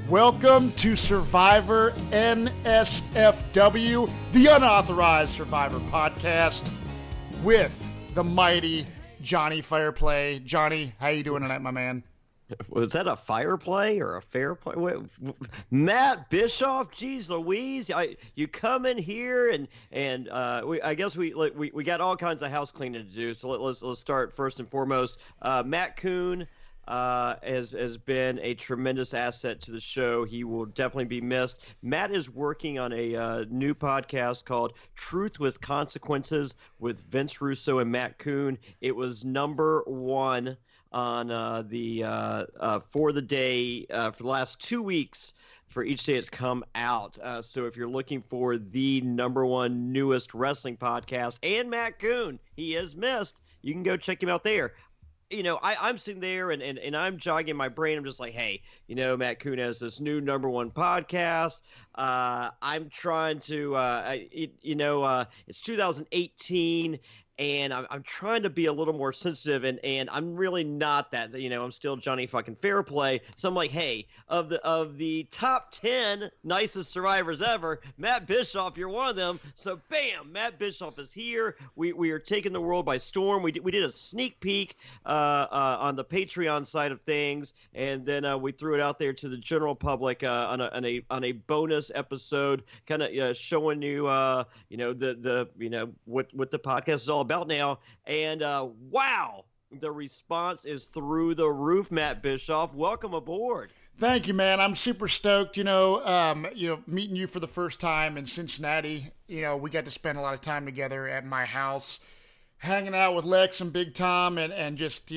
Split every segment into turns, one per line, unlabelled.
Welcome to Survivor NSFW, the Unauthorized Survivor podcast, with the mighty Jonny Fairplay. Jonny, how you doing tonight, my man?
Was that a fire play or a fair play? Matt Bischoff, geez Louise, you come in here and I guess we got all kinds of house cleaning to do. So let's start first and foremost. Matt Kuhn has been a tremendous asset to the show. He will definitely be missed. Matt is working on a new podcast called Truth with Consequences with Vince Russo and Matt Kuhn. It was number one on for the day for the last 2 weeks for each day it's come out. So if you're looking for the number one newest wrestling podcast and Matt Kuhn, he is missed, you can go check him out there. You know, I'm sitting there and I'm jogging my brain. I'm just like, hey, you know, Matt Kuhn has this new number one podcast. I'm trying to, it's 2018. And I'm trying to be a little more sensitive, and I'm really not that. You know, I'm still Jonny fucking Fairplay. So I'm like, hey, of the top 10 nicest survivors ever, Matt Bischoff, you're one of them. So bam, Matt Bischoff is here. We are taking the world by storm. We did a sneak peek on the Patreon side of things, and then we threw it out there to the general public on a bonus episode, kind of showing you what the podcast is all about now. And wow, the response is through the roof. Matt Bischoff, welcome aboard.
Thank you, man. I'm super stoked. Meeting you for the first time in Cincinnati. We got to spend a lot of time together at my house, hanging out with Lex and Big Tom, and just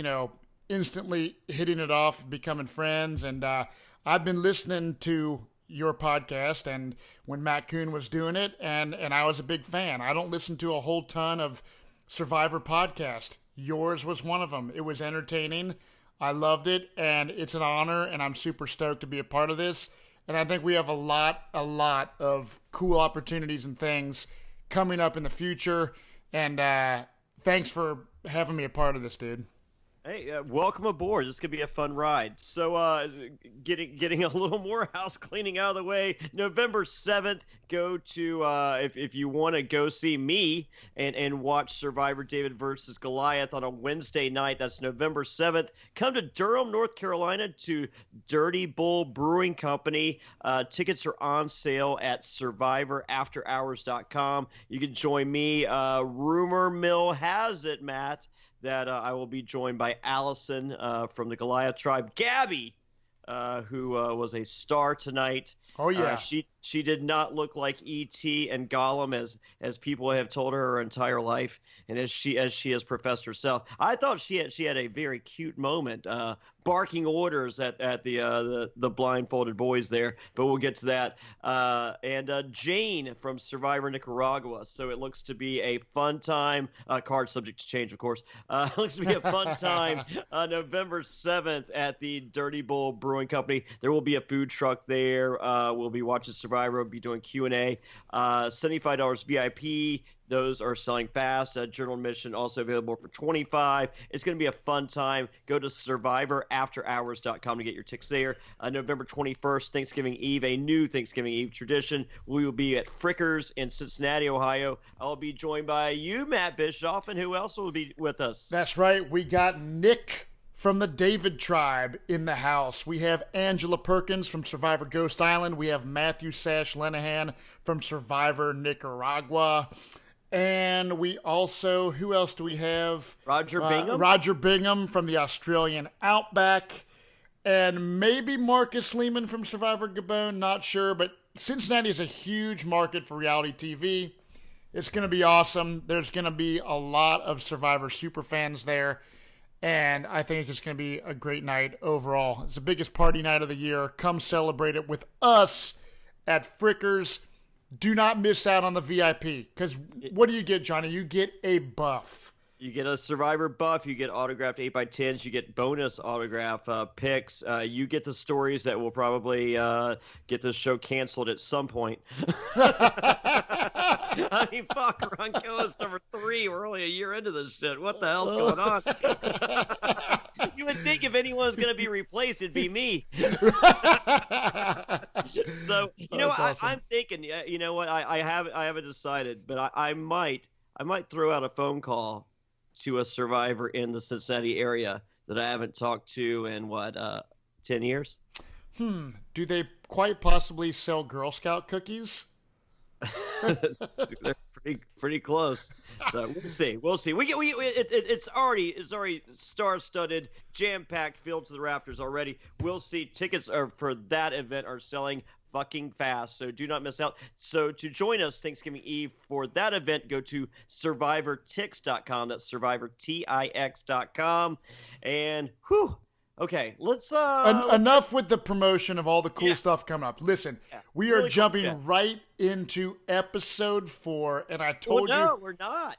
instantly hitting it off, becoming friends. And I've been listening to your podcast and when Matt Kuhn was doing it, and I was a big fan. I don't listen to a whole ton of Survivor podcast. Yours was one of them. It was entertaining. I loved it, and it's an honor, and I'm super stoked to be a part of this. And I think we have a lot of cool opportunities and things coming up in the future. And thanks for having me a part of this, dude.
Hey, welcome aboard. This could be a fun ride. So getting a little more house cleaning out of the way, November 7th, go to, if you want to go see me and watch Survivor David versus Goliath on a Wednesday night, that's November 7th. Come to Durham, North Carolina to Dirty Bull Brewing Company. Tickets are on sale at survivorafterhours.com. You can join me. Rumor mill has it, Matt, that I will be joined by Allison from the Goliath tribe, Gabby, who was a star tonight.
Oh yeah,
she did not look like E.T. and Gollum as people have told her entire life, and as she has professed herself. I thought she had a very cute moment, barking orders at the blindfolded boys there, but we'll get to that. And Jane from Survivor Nicaragua. So it looks to be a fun time. Card subject to change, of course. It looks to be a fun time. November 7th at the Dirty Bull Brewing Company. There will be a food truck there. We'll be watching Survivor. We'll be doing Q&A. $75 VIP. Those are selling fast. General admission also available for $25. It's going to be a fun time. Go to survivorafterhours.com to get your tickets there. November 21st, Thanksgiving Eve, a new Thanksgiving Eve tradition. We will be at Frickers in Cincinnati, Ohio. I'll be joined by you, Matt Bischoff, and who else will be with us?
That's right. We got Nick from the David tribe in the house. We have Angela Perkins from Survivor Ghost Island. We have Matthew Sash Lenahan from Survivor Nicaragua. And we also, who else do we have?
Roger Bingham.
Roger Bingham from the Australian Outback. And maybe Marcus Lehman from Survivor Gabon, not sure. But Cincinnati is a huge market for reality TV. It's going to be awesome. There's going to be a lot of Survivor superfans there. And I think it's just going to be a great night overall. It's the biggest party night of the year. Come celebrate it with us at Frickers. Do not miss out on the VIP. Because what do you get, Jonny? You get a buff.
You get a Survivor buff. You get autographed 8x10s. You get bonus autograph picks. You get the stories that will probably get this show canceled at some point. I mean, fuck, Ronco is number 3. We're only a year into this shit. What the hell's going on? You would would think if anyone's going to be replaced, it'd be me. So
Awesome.
I'm thinking. You know what? I haven't decided, but I might throw out a phone call to a survivor in the Cincinnati area that I haven't talked to in 10 years.
Do they quite possibly sell Girl Scout cookies?
They're pretty close. So we'll see. It's already star-studded, jam-packed, filled to the rafters already. We'll see. Tickets for that event are selling fucking fast, so do not miss out. So to join us Thanksgiving Eve for that event, go to survivortix.com. That's survivortix.com. And okay, let's
enough with the promotion of all the cool stuff coming up. Listen, we are jumping right into episode 4, and I told you.
No, we're not.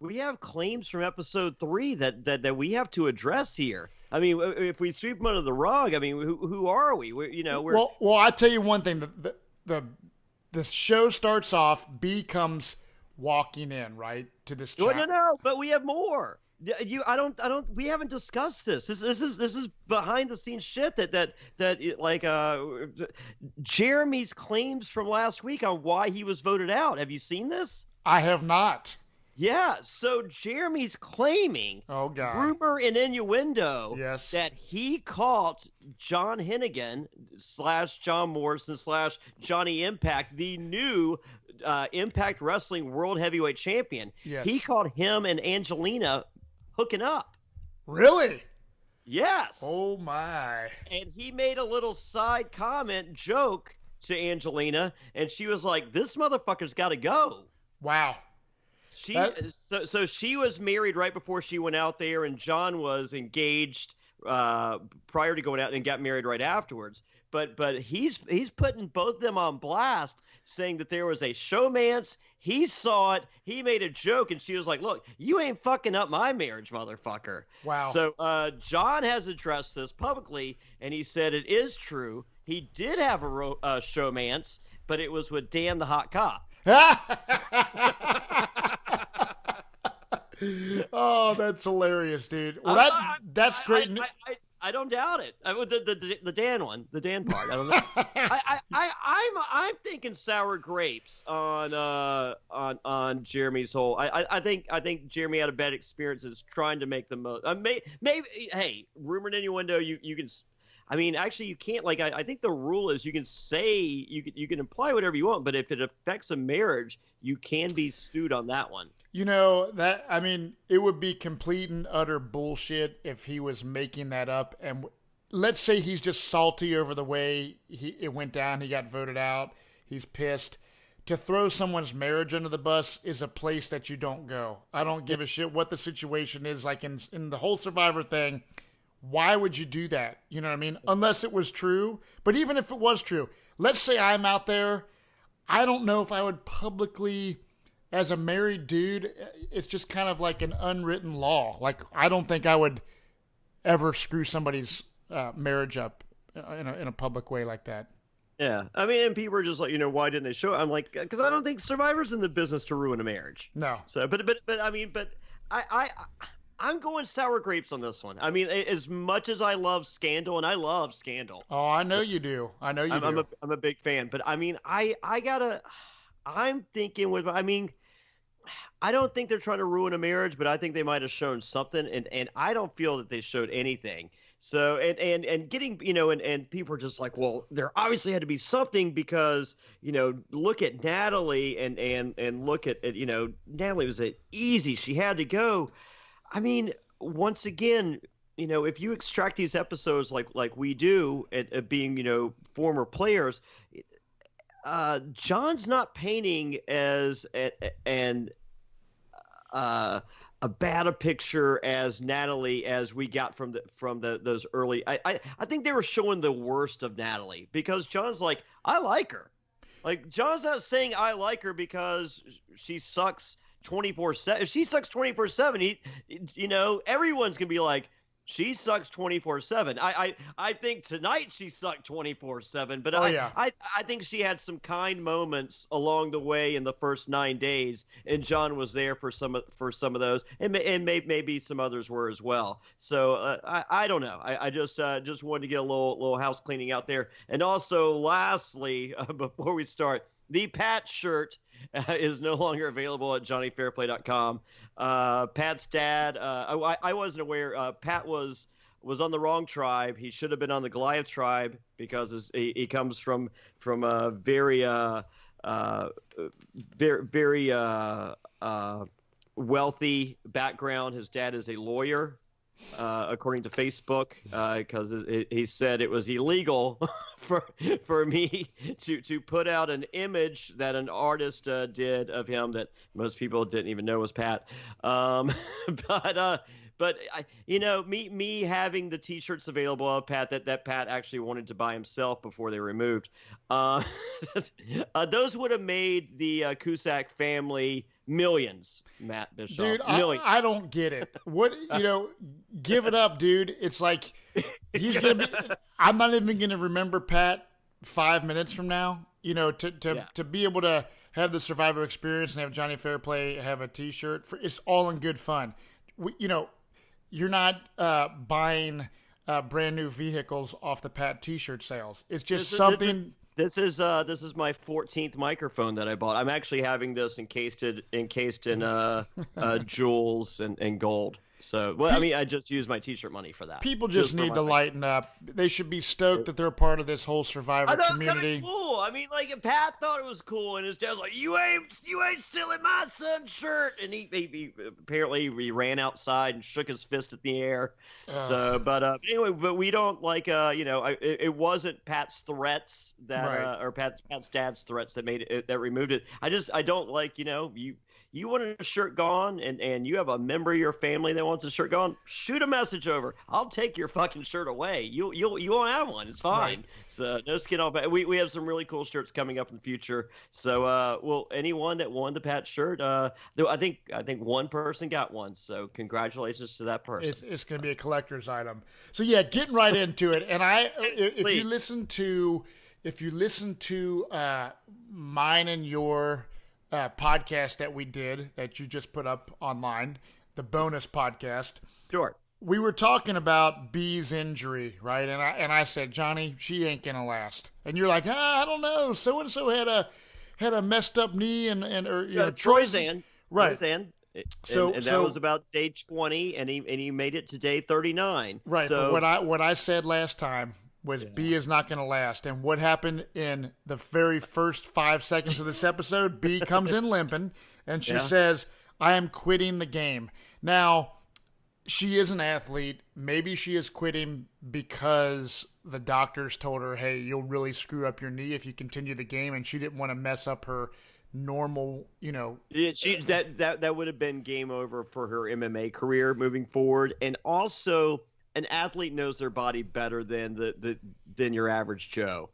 We have claims from episode 3 that we have to address here. I mean, if we sweep them under the rug, I mean, who are we? We're
Well, I tell you one thing. The show starts off. B comes walking in right to this.
No, but we have more. We haven't discussed this. This is behind the scenes shit that Jeremy's claims from last week on why he was voted out. Have you seen this?
I have not.
Yeah, so Jeremy's claiming,
oh God,
rumor and innuendo,
yes,
that he caught John Hennigan / John Morrison / Johnny Impact, the new Impact Wrestling World Heavyweight Champion.
Yes.
He caught him and Angelina hooking up.
Really?
Yes.
Oh my.
And he made a little side comment joke to Angelina, and she was like, "This motherfucker's got to go."
Wow.
So she was married right before she went out there, and John was engaged prior to going out and got married right afterwards. But he's putting both of them on blast, saying that there was a showmance. He saw it. He made a joke, and she was like, "Look, you ain't fucking up my marriage, motherfucker."
Wow.
So John has addressed this publicly, and he said it is true. He did have a showmance, but it was with Dan the Hot Cop.
Oh, that's hilarious, dude. Well, that's great.
I don't doubt it. The Dan one, the Dan part. I don't know. I'm thinking sour grapes on Jeremy's whole. I think Jeremy had a bad experiences trying to make the most. Maybe hey, rumor and innuendo. You can. I mean, actually, you can't. Like, I think the rule is you can say you can imply whatever you want, but if it affects a marriage, you can be sued on that one.
You know, I mean, it would be complete and utter bullshit if he was making that up. And let's say he's just salty over the way it went down. He got voted out. He's pissed. To throw someone's marriage under the bus is a place that you don't go. I don't give a shit what the situation is. Like in the whole Survivor thing, why would you do that? You know what I mean? Unless it was true. But even if it was true, let's say I'm out there. I don't know if I would publicly, as a married dude, it's just kind of like an unwritten law. Like, I don't think I would ever screw somebody's marriage up in a public way like that.
Yeah. I mean, and people are just like, why didn't they show it? I'm like, because I don't think Survivor's in the business to ruin a marriage.
No.
So, but I mean, I'm going sour grapes on this one. I mean, as much as I love Scandal, and I love Scandal.
Oh, I know you do. I know you do.
I'm a big fan. But I mean, I'm thinking I don't think they're trying to ruin a marriage, but I think they might have shown something, and I don't feel that they showed anything. So and getting and people are just like, well, there obviously had to be something because look at Natalie and look at Natalie was easy, she had to go. I mean, once again, if you extract these episodes like we do at being former players, John's not painting as a bad a picture as Natalie as we got from those early. I think they were showing the worst of Natalie because John's like, I like her. Like, John's not saying I like her because she sucks 24/7. If she sucks 24/7, everyone's gonna be like, she sucks 24/7. I think tonight she sucked 24/7, but
Oh, yeah.
I think she had some kind moments along the way in the first 9 days, and John was there for some of those, and maybe some others were as well. So I don't know. I just wanted to get a little house cleaning out there, and also lastly, before we start, the Pat shirt is no longer available at johnnyfairplay.com. Pat's dad, I wasn't aware. Pat was on the wrong tribe. He should have been on the Goliath tribe because he comes from a very wealthy background. His dad is a lawyer, according to Facebook, because he said it was illegal for me to put out an image that an artist did of him that most people didn't even know was Pat. But me having the T-shirts available of Pat that Pat actually wanted to buy himself before they were removed, those would have made the Cusack family millions. Matt Bischoff,
Dude,
millions.
I don't get it. What, give it up, dude. It's like he's going to be – I'm not even going to remember Pat 5 minutes from now. To be able to have the Survivor experience and have Johnny Fairplay have a T-shirt, it's all in good fun. You're not buying brand new vehicles off the Pat T-shirt sales. It's just something –
This is my 14th microphone that I bought. I'm actually having this encased in jewels and gold. So, well, I mean, I just use my T-shirt money for that.
People just need to lighten up. They should be stoked that they're a part of this whole Survivor community.
It's cool. I mean, like Pat thought it was cool, and his dad's like, "You ain't stealing my son's shirt." And he apparently ran outside and shook his fist at the air. So, but anyway, but we don't like it wasn't Pat's threats that or Pat's dad's threats that made it that removed it. I don't like You want a shirt gone, and you have a member of your family that wants a shirt gone, shoot a message over. I'll take your fucking shirt away. You won't have one. It's fine. Right. So no skin off. We have some really cool shirts coming up in the future. So anyone that won the Pat shirt, I think one person got one. So congratulations to that person.
It's going to be a collector's item. So yeah, getting right into it. And if you listen to mine and your podcast that we did that you just put up online, the bonus podcast.
Sure.
We were talking about B's injury, right? And I said, Johnny, she ain't gonna last. And you're like, I don't know. So and so had a messed up knee and
Troyzan.
Right.
Troyzan. And that was about day 20, and he made it to day 39.
Right. So, but what I said last time was B is not going to last. And what happened in the very first 5 seconds of this episode, B comes in limping, and she says, I am quitting the game. Now, she is an athlete. Maybe she is quitting because the doctors told her, hey, you'll really screw up your knee if you continue the game, and she didn't want to mess up her normal,
that would have been game over for her MMA career moving forward. And also, an athlete knows their body better than than your average Joe.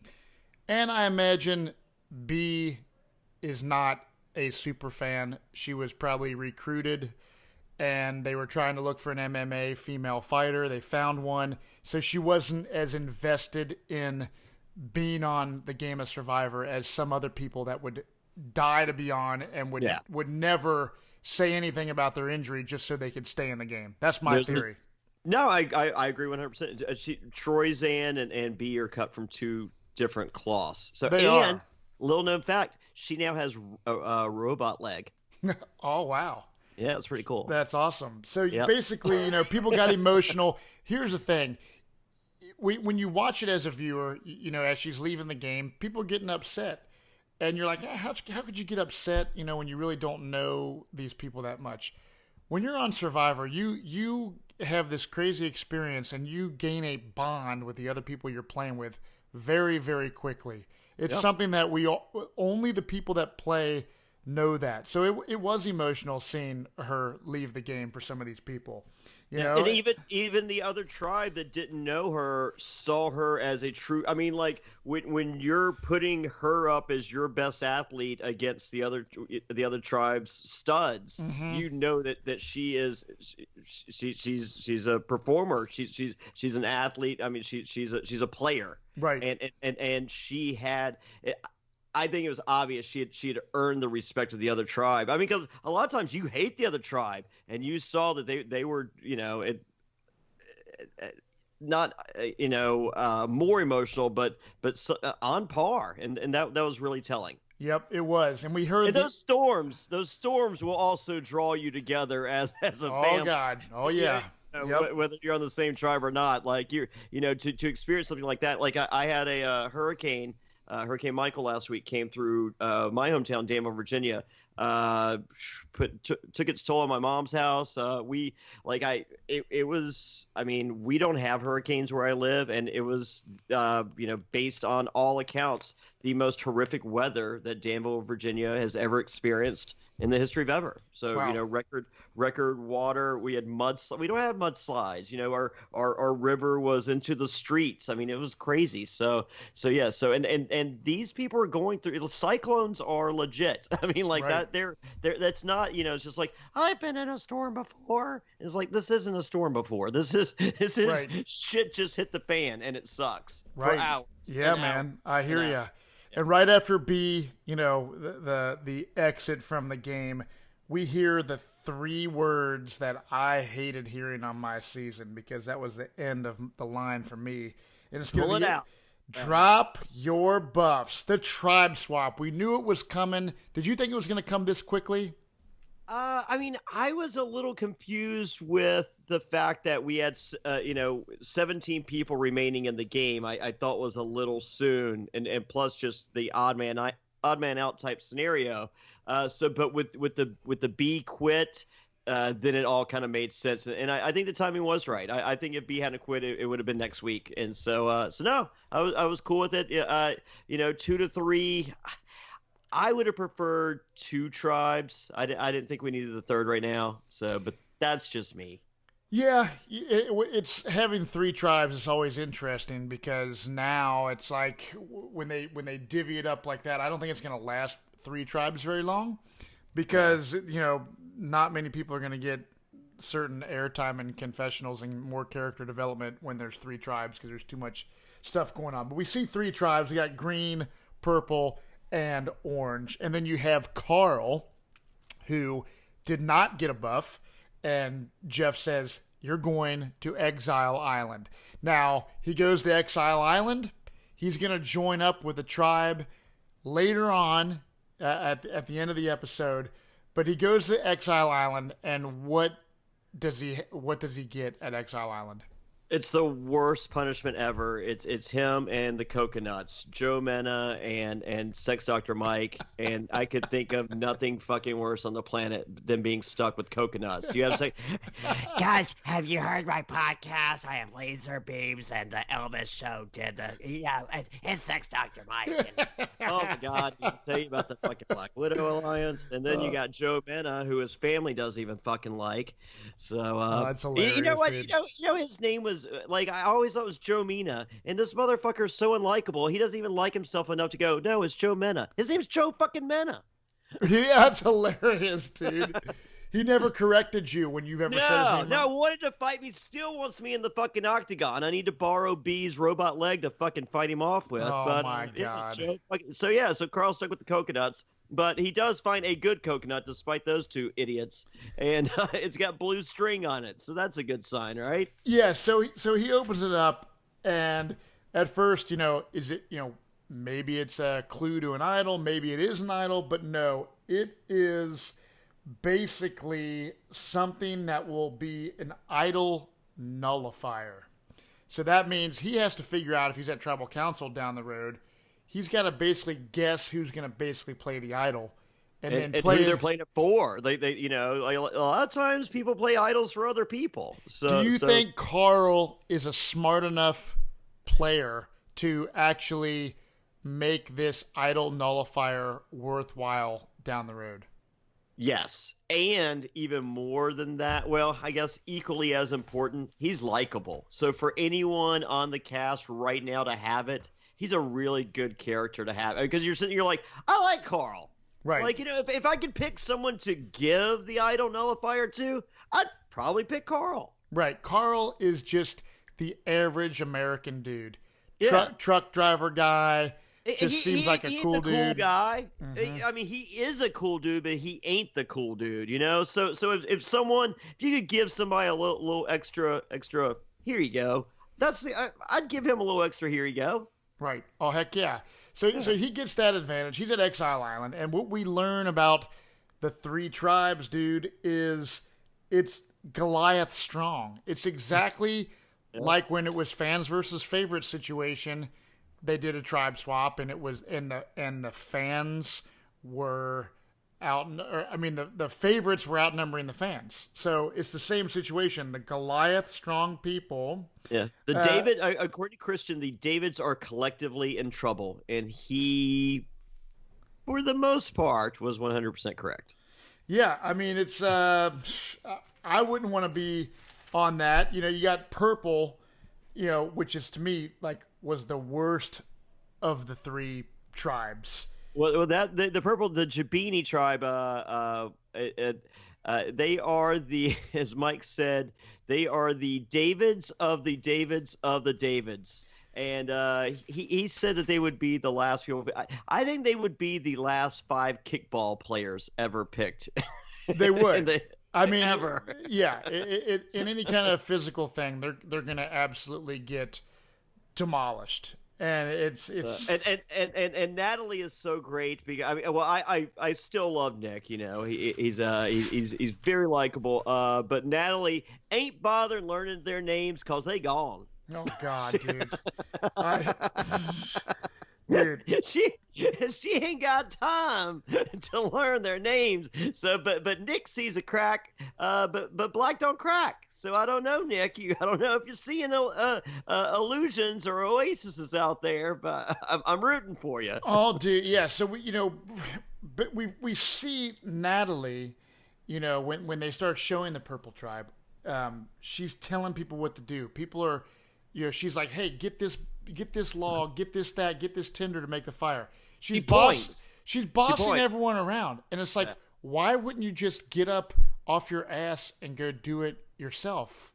And I imagine B is not a super fan. She was probably recruited, and they were trying to look for an MMA female fighter. They found one, so she wasn't as invested in being on the game of Survivor as some other people that would die to be on and would never say anything about their injury just so they could stay in the game. That's my theory.
No, I agree 100%. Troyzan and B are cut from two different cloths. So
they are.
Little known fact, she now has a robot leg.
Oh wow!
Yeah, it's pretty cool.
That's awesome. So basically, people got emotional. Here's the thing: when you watch it as a viewer, as she's leaving the game, people are getting upset, and you're like, how could you get upset? When you really don't know these people that much. When you're on Survivor, you have this crazy experience and you gain a bond with the other people you're playing with very, very quickly. It's something that only the people that play know that. So it was emotional seeing her leave the game for some of these people. You know,
and even the other tribe that didn't know her saw her as a true. I mean, like when you're putting her up as your best athlete against the other tribe's studs, you know that she's a performer. She's an athlete. I mean, she's a player,
right?
And she had. I think it was obvious she had earned the respect of the other tribe. I mean, because a lot of times you hate the other tribe, and you saw that they were, not more emotional, but on par, and that was really telling.
Yep, it was, and we heard
those storms will also draw you together as a family.
Oh God, oh yeah. Yep.
Whether you're on the same tribe or not, like to experience something like that. Like I had a hurricane. Hurricane Michael last week came through my hometown, Danville, Virginia. Took its toll on my mom's house. We don't have hurricanes where I live, and it was based on all accounts the most horrific weather that Danville, Virginia has ever experienced in the history of ever. So
wow.
Record water. We had we don't have mudslides. Our river was into the streets. I mean, it was crazy. So and these people are going through. The cyclones are legit. I mean, like right. that. That's not. It's just like I've been in a storm before. It's like this isn't a storm before. This is right. Shit just hit the fan and it sucks for hours.
Yeah, man, I hear you. And right after B, the exit from the game, we hear the 3 words that I hated hearing on my season because that was the end of the line for me. And it's
pull it out.
Drop your buffs. The tribe swap. We knew it was coming. Did you think it was going to come this quickly?
I mean, I was a little confused with the fact that we had, 17 people remaining in the game. I thought was a little soon, and plus just the odd man out type scenario. But with the B quit, then it all kind of made sense, and I think the timing was right. I think if B hadn't quit, it would have been next week, and so no, I was cool with it. 2 to 3. I would have preferred 2 tribes. I didn't think we needed the third right now. So, but that's just me.
Yeah, it's having 3 tribes is always interesting because now it's like when they divvy it up like that, I don't think it's going to last 3 tribes very long because not many people are going to get certain airtime and confessionals and more character development when there's 3 tribes because there's too much stuff going on. But we see 3 tribes. We got green, purple, and orange. And then you have Carl, who did not get a buff, and Jeff says, you're going to Exile Island. Now, he goes to Exile Island. He's going to join up with a tribe later on at the end of the episode, but he goes to Exile Island, and what does he get at Exile Island?
It's the worst punishment ever. It's him and the coconuts, Joe Mena and Sex Dr. Mike, and I could think of nothing fucking worse on the planet than being stuck with coconuts. You have to say,
guys, have you heard my podcast? I have laser beams, and the Elvis show did it's Sex Dr. Mike.
Oh my God, you tell you about the fucking Black Widow Alliance, and then you got Joe Mena, who his family doesn't even fucking like. So
that's hilarious.
You know what?
Dude.
His name was. Like I always thought it was Joe Mena, and this motherfucker is so unlikable. He doesn't even like himself enough to go, no, it's Joe Mena. His name's Joe fucking Mena.
Yeah, that's hilarious, dude. He never corrected you when you've ever said his name.
No, wanted to fight me, still wants me in the fucking octagon. I need to borrow B's robot leg to fucking fight him off with.
Oh my God.
So Carl's stuck with the coconuts. But he does find a good coconut despite those 2 idiots, and it's got blue string on it, so that's a good sign, right?
Yeah. So he opens it up, and at first, is it maybe it's a clue to an idol, maybe it is an idol, but no, it is basically something that will be an idol nullifier. So that means he has to figure out if he's at tribal council down the road. He's got to basically guess who's going to basically play the idol, and then play
who they're playing it for. They like a lot of times people play idols for other people. So
do you think Carl is a smart enough player to actually make this idol nullifier worthwhile down the road.
Yes, and even more than that, well, I guess equally as important, he's likable. So for anyone on the cast right now to have it, he's a really good character to have. Because you're like, I like Carl.
Right.
Like, if I could pick someone to give the idol nullifier to, I'd probably pick Carl.
Right. Carl is just the average American dude.
Yeah.
Truck driver guy. Just seems like a cool dude.
Cool guy.
Mm-hmm.
I mean, he is a cool dude, but he ain't the cool dude, you know. So if you could give somebody a little extra, here you go. I'd give him a little extra. Here you go.
Right. Oh heck yeah. So he gets that advantage. He's at Exile Island, and what we learn about the 3 tribes, dude, is it's Goliath strong. It's exactly like when it was fans versus favorites situation. They did a tribe swap, and it was the fans were the favorites were outnumbering the fans. So it's the same situation. The Goliath strong people.
Yeah. David, according to Christian, the Davids are collectively in trouble, and he, for the most part, was 100% correct.
Yeah, I mean it's I wouldn't want to be on that. You got purple, which is to me like was the worst of the 3 tribes.
Well, that the purple, the Jabini tribe, they are the, as Mike said, they are the Davids of the Davids of the Davids, and he said that they would be the last people. I think they would be the last 5 kickball players ever picked.
They would.
Ever.
Yeah. In any kind of physical thing, they're going to absolutely get demolished, and it's
and Natalie is so great because I still love Nick. He's very likable. But Natalie ain't bothered learning their names because they gone.
Oh God, dude. Dude,
she ain't got time to learn their names. So, but Nick sees a crack. But Black don't crack. So I don't know, Nick. I don't know if you're seeing illusions or oases out there, but I'm rooting for you.
Oh, dude, yeah. So but we see Natalie, when they start showing the purple tribe, she's telling people what to do. People are, she's like, hey, get this log, get this tinder to make the fire. She's bossing everyone around, and it's like, why wouldn't you just get up off your ass and go do it yourself?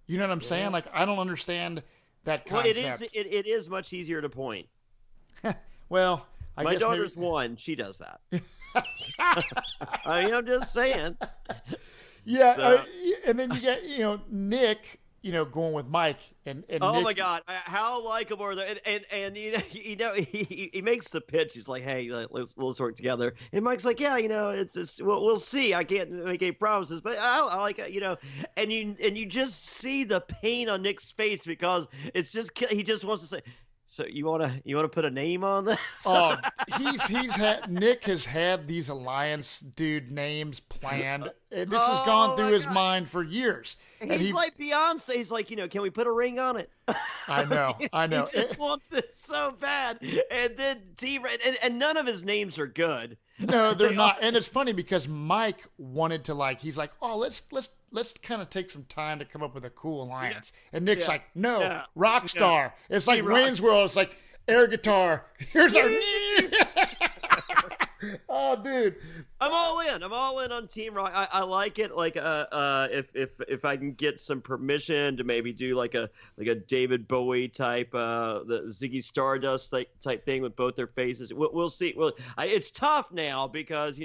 You know what I'm saying? Like, I don't understand that concept.
Well, it is much easier to point.
Well, I
my
guess
daughter's
maybe...
1. She does that. I'm just saying.
Yeah, so. And then you get Nick. Going with Mike and
oh
Nick.
My God, how likable are they? And he makes the pitch. He's like, hey, let's work together. And Mike's like, yeah, it's we'll see. I can't make any promises, but I like it, And you just see the pain on Nick's face because it's just he just wants to say. So you wanna put a name on this?
Oh, Nick has had these alliance dude names planned. This has gone through his mind for years.
And he's like Beyonce. He's like, can we put a ring on it?
I know.
He just wants it so bad. And then and none of his names are good.
No, they're not. And it's funny because Mike wanted to he's like, oh, let's kind of take some time to come up with a cool alliance. Yeah. And Nick's like, no, Rockstar. Yeah. It's like Wayne's World. It's like air guitar. Here's our. Oh, dude.
I'm all in on Team Rock. I like it. Like, if I can get some permission to maybe do like a David Bowie type, the Ziggy Stardust type thing with both their faces. We'll see. Well, it's tough now because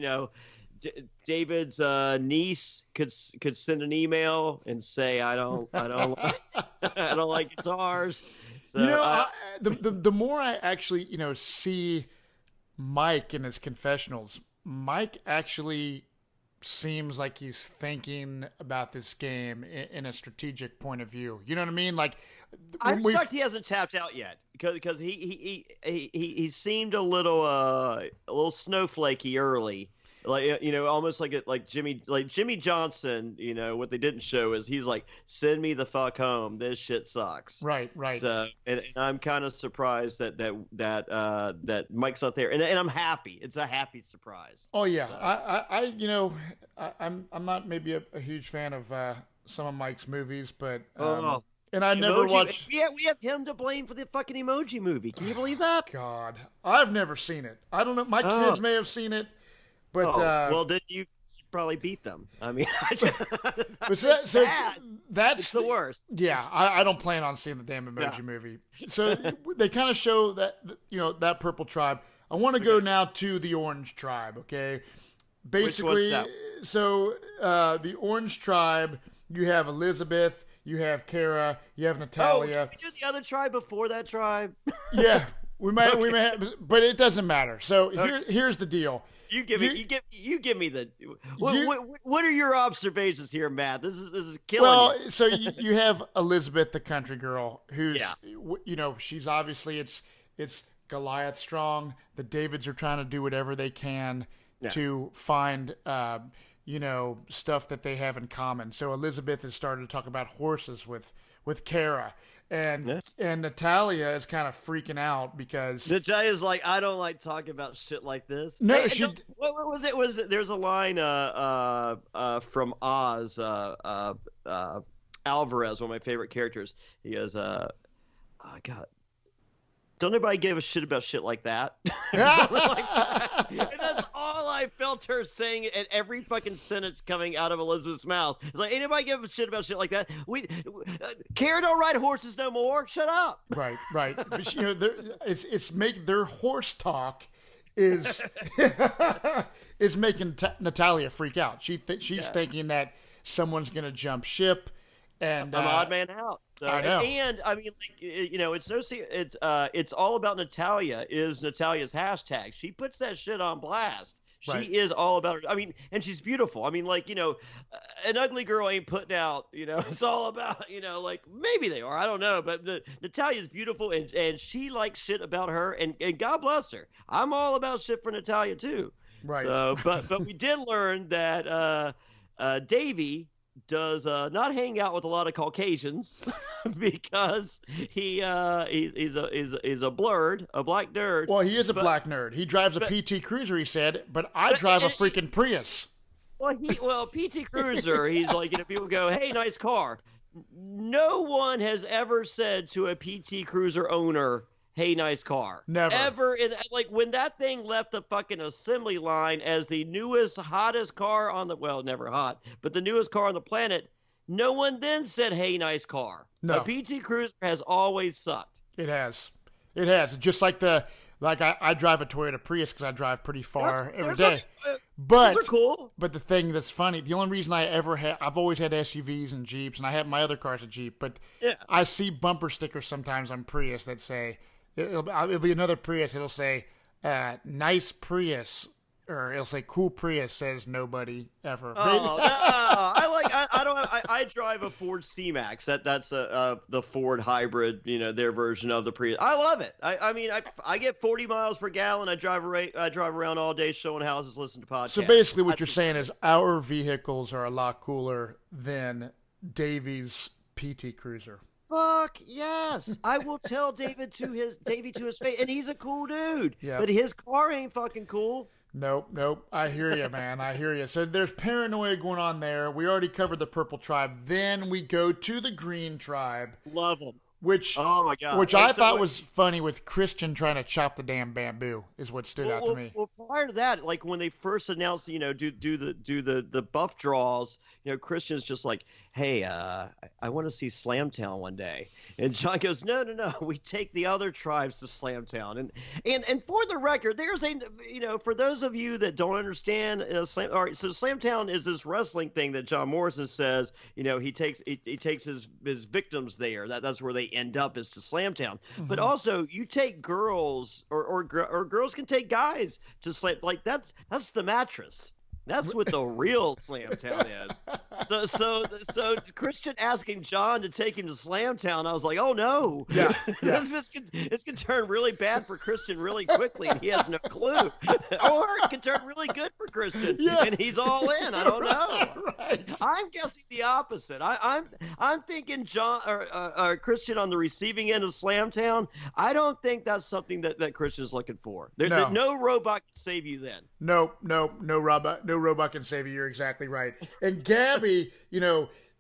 David's niece could send an email and say I don't I don't like guitars. So
the more I actually see Mike in his confessionals, Mike actually seems like he's thinking about this game in a strategic point of view. You know what I mean? Like,
I'm shocked he hasn't tapped out yet because he seemed a little snowflakey early. Like, almost like Jimmy Johnson. What they didn't show is he's like, send me the fuck home. This shit sucks.
Right.
So, and I'm kind of surprised that Mike's not there, and I'm happy. It's a happy surprise.
Oh yeah,
So.
I'm not maybe a huge fan of some of Mike's movies, but
Oh.
and I never watched.
We have him to blame for the fucking Emoji Movie. Can you believe that?
God, I've never seen it. I don't know. My kids may have seen it, but
well, then you should probably beat them. I mean,
but that's
it's the worst.
Yeah, I don't plan on seeing the damn Emoji Movie. So they kind of show that that purple tribe. I want to go now to the orange tribe. Okay, basically, so the orange tribe, you have Elizabeth. You have Kara, you have Natalia.
Oh, did we do the other tribe before that tribe?
Yeah, we may have, but it doesn't matter. So here's the deal.
You give me the. What are your observations here, Matt? This is killing me.
So you have Elizabeth, the country girl, who's she's obviously it's Goliath strong. The Davids are trying to do whatever they can to find stuff that they have in common. So Elizabeth has started to talk about horses with Kara. And Natalia is kind of freaking out because
Natalia's like, I don't like talking about shit like this.
No,
what was it? There's a line from Oz, Alvarez, one of my favorite characters. He goes, oh God, don't anybody give a shit about shit like that? Something like that. And that's all I felt her saying at every fucking sentence coming out of Elizabeth's mouth. It's like, anybody give a shit about shit like that? Kara don't ride horses no more. Shut up.
Right. But, it's make their horse talk is is making Natalia freak out. She's thinking that someone's gonna jump ship. And
I'm odd man out. So,
I know.
And I mean, it's no secret. It's all about Natalia. Is Natalia's hashtag? She puts that shit on blast. She is all about her. I mean, and she's beautiful. I mean, an ugly girl ain't putting out. It's all about. Maybe they are. I don't know. But Natalia's beautiful, and she likes shit about her. And God bless her. I'm all about shit for Natalia too.
Right.
So, but we did learn that Davey does not hang out with a lot of Caucasians because he's a black nerd.
Well, he is a black nerd. He drives a PT Cruiser, he said, but I drive a freaking Prius.
Well, PT Cruiser, he's like, people go, hey, nice car. No one has ever said to a PT Cruiser owner, hey, nice car.
Never.
Ever. When that thing left the fucking assembly line as the newest, hottest car on never hot, but the newest car on the planet, no one then said, hey, nice car.
No.
A PT Cruiser has always sucked.
It has. Just like I drive a Toyota Prius because I drive pretty far every day. But
those are cool.
But the thing that's funny, the only reason I've always had SUVs and Jeeps, and I have my other car's a Jeep, but I see bumper stickers sometimes on Prius that say, it'll be another Prius. It'll say, nice Prius, or it'll say cool Prius, says nobody ever.
Oh, no. I drive a Ford C-Max. That's the Ford hybrid, their version of the Prius. I love it. I get 40 miles per gallon. I drive around all day showing houses, listening to podcasts.
So basically what you're saying is our vehicles are a lot cooler than Davy's PT Cruiser.
Fuck yes! I will tell Davey to his face, and he's a cool dude.
Yeah.
But his car ain't fucking cool.
Nope. I hear you, man. I hear you. So there's paranoia going on there. We already covered the purple tribe. Then we go to the green tribe.
Love them.
Oh my God. Which I thought was funny with Christian trying to chop the damn bamboo is what stood out to me.
Well, prior to that, when they first announced, do the buff draws, Christian's just like, hey, I want to see Slamtown one day. And John goes, no, we take the other tribes to Slamtown. And for the record, there's for those of you that don't understand, all right, so Slamtown is this wrestling thing that John Morrison says, he takes his victims there. That's where they end up, is to Slamtown. Mm-hmm. But also, you take girls or girls can take guys to Slam, that's the mattress. That's what the real Slamtown is. So Christian asking John to take him to Slamtown, I was like, oh no.
Yeah.
This can turn really bad for Christian really quickly, and he has no clue. Or it can turn really good for Christian, and he's all in. I don't know.
Right.
I'm guessing the opposite. I'm thinking John or Christian on the receiving end of Slamtown. I don't think that's something that Christian's looking for. No robot can save you then.
No robot can save you. You're exactly right. And Gabby,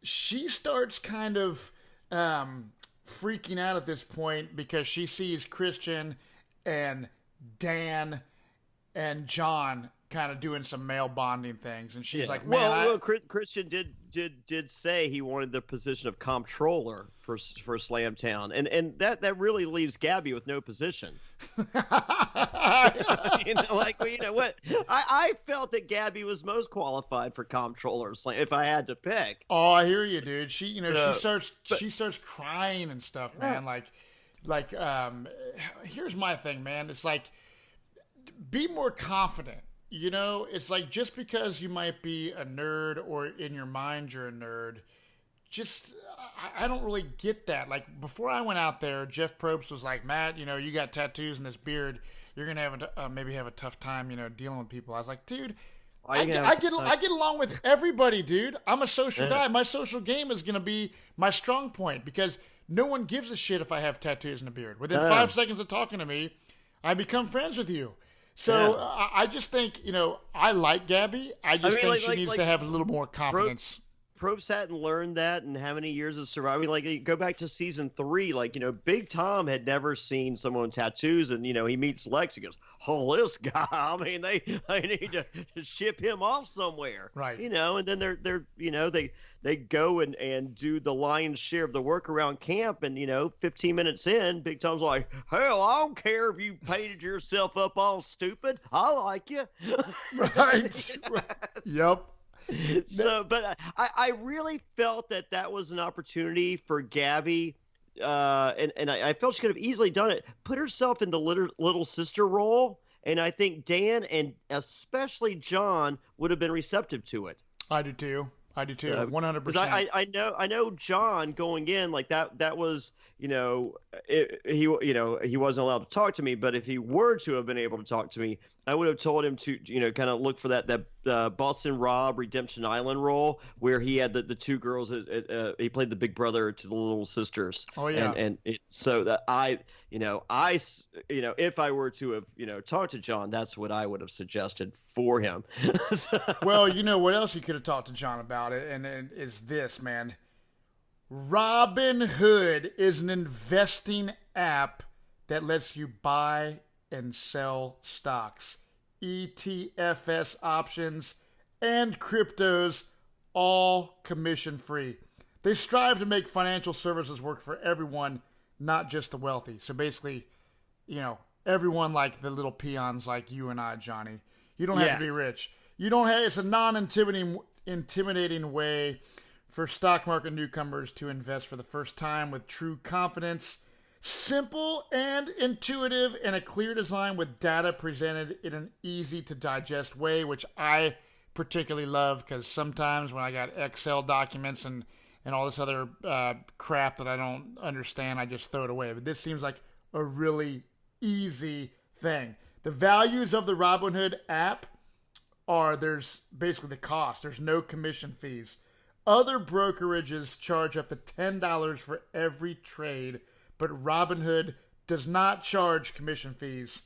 she starts kind of freaking out at this point because she sees Christian and Dan and John kind of doing some male bonding things, and she's like, "Man,
Christian did say he wanted the position of comptroller for Slamtown, and that really leaves Gabby with no position." What? I felt that Gabby was most qualified for comptroller if I had to pick.
Oh, I hear you, dude. She starts crying and stuff, man. Like, here's my thing, man. It's like, be more confident. It's like, just because you might be a nerd or in your mind you're a nerd, I don't really get that. Like, before I went out there, Jeff Probst was like, Matt, you got tattoos and this beard, you're going to have maybe have a tough time, dealing with people. I was like, dude, I get along with everybody, dude. I'm a social guy. My social game is going to be my strong point because no one gives a shit if I have tattoos and a beard. Within 5 seconds of talking to me, I become friends with you. So I just think, I like Gabby. I think she needs to have a little more confidence.
Probst hadn't learned that in how many years of surviving? Go back to season 3. Big Tom had never seen someone with tattoos, and he meets Lex. He goes, "Oh, this guy! I mean, they need to ship him off somewhere,
right?"
And then they go and do the lion's share of the work around camp, and 15 minutes in, Big Tom's like, "Hell, I don't care if you painted yourself up all stupid. I like you."
Right. Yep.
So, but I really felt that was an opportunity for Gabby, and I felt she could have easily done it. Put herself in the little sister role, and I think Dan and especially John would have been receptive to it.
I do too. 100%.
Because I know John going in like that was he wasn't allowed to talk to me, but if he were to have been able to talk to me, I would have told him to kind of look for that Boston Rob Redemption Island role where he had the two girls. He played the big brother to the little sisters.
Oh yeah.
So that if I were to have talked to John, that's what I would have suggested for him.
Well, what else you could have talked to John about it, and is this, man. Robinhood is an investing app that lets you buy and sell stocks, ETFs options, and cryptos, all commission-free. They strive to make financial services work for everyone, not just the wealthy. So basically, everyone like the little peons like you and I, Johnny. You don't have to be rich. It's a non-intimidating way for stock market newcomers to invest for the first time with true confidence. Simple and intuitive, and a clear design with data presented in an easy-to-digest way, which I particularly love because sometimes when I got Excel documents and all this other crap that I don't understand, I just throw it away. But this seems like a really easy thing. The values of the Robinhood app there's basically the cost. There's no commission fees. Other brokerages charge up to $10 for every trade, but Robinhood does not charge commission fees.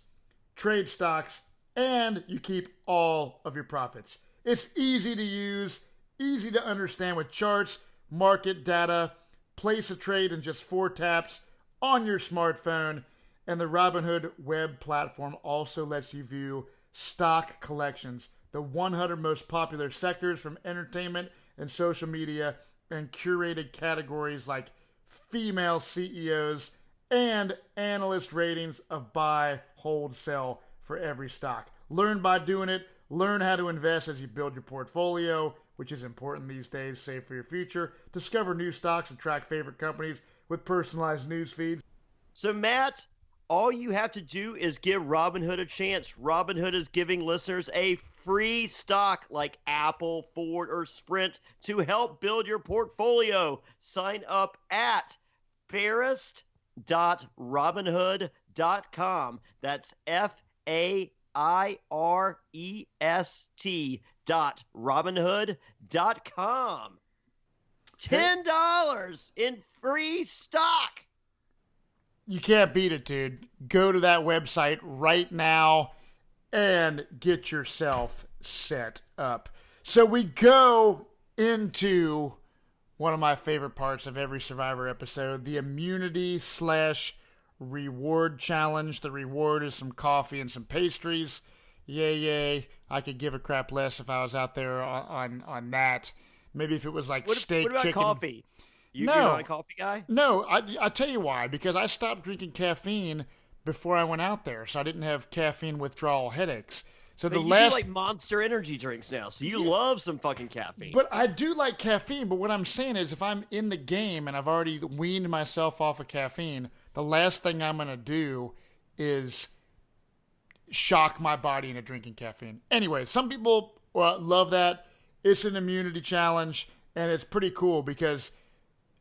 Trade stocks, and you keep all of your profits. It's easy to use, easy to understand with charts, market data, place a trade in just 4 taps on your smartphone, and the Robinhood web platform also lets you view stock collections, the 100 most popular sectors from entertainment and social media, and curated categories like female CEOs and analyst ratings of buy, hold, sell for every stock. Learn by doing it. Learn how to invest as you build your portfolio, which is important these days. Save for your future. Discover new stocks and track favorite companies with personalized news feeds.
So, Matt, all you have to do is give Robinhood a chance. Robinhood is giving listeners a free stock like Apple, Ford, or Sprint to help build your portfolio. Sign up at fairest.robinhood.com. That's FAIREST.robinhood.com. $10 in free stock.
You can't beat it, dude. Go to that website right now and get yourself set up. So we go into one of my favorite parts of every Survivor episode, the immunity/reward challenge. The reward is some coffee and some pastries. Yay. I could give a crap less if I was out there on that. Maybe if it was like steak,
what about
chicken.
Coffee? You're
No.
not a coffee guy?
No, I tell you why. Because I stopped drinking caffeine before I went out there, so I didn't have caffeine withdrawal headaches. So
But
the
you
last,
do like Monster energy drinks now, so you love some fucking caffeine.
but I do like caffeine. But what I'm saying is, if I'm in the game and I've already weaned myself off of caffeine, the last thing I'm gonna do is shock my body into drinking caffeine. Anyway, some people love that. It's an immunity challenge, and it's pretty cool because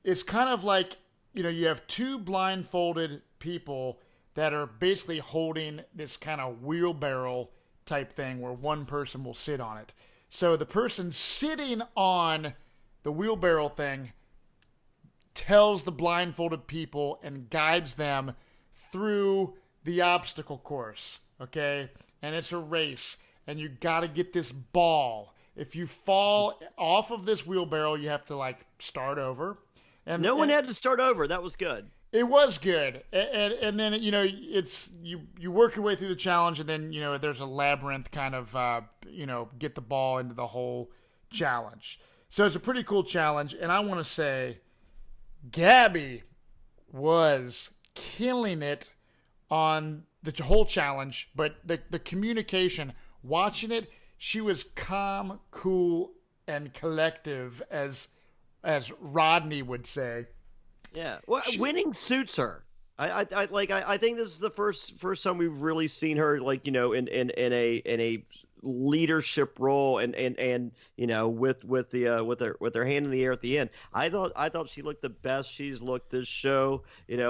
it's kind of like, you have two blindfolded people that are basically holding this kind of wheelbarrow type thing where one person will sit on it. So the person sitting on the wheelbarrow thing tells the blindfolded people and guides them through the obstacle course, okay? And it's a race, and you got to get this ball. If you fall off of this wheelbarrow, you have to start over. And
no one had to start over. That was good.
It was good, and then it's you work your way through the challenge, and then there's a labyrinth kind of get the ball into the whole challenge. So it's a pretty cool challenge, and I want to say, Gabby was killing it on the whole challenge, but the communication, watching it, she was calm, cool, and collective, as Rodney would say.
Yeah, well, winning suits her. I think this is the first time we've really seen her in a leadership role and with her hand in the air at the end. I thought she looked the best she's looked this show. She's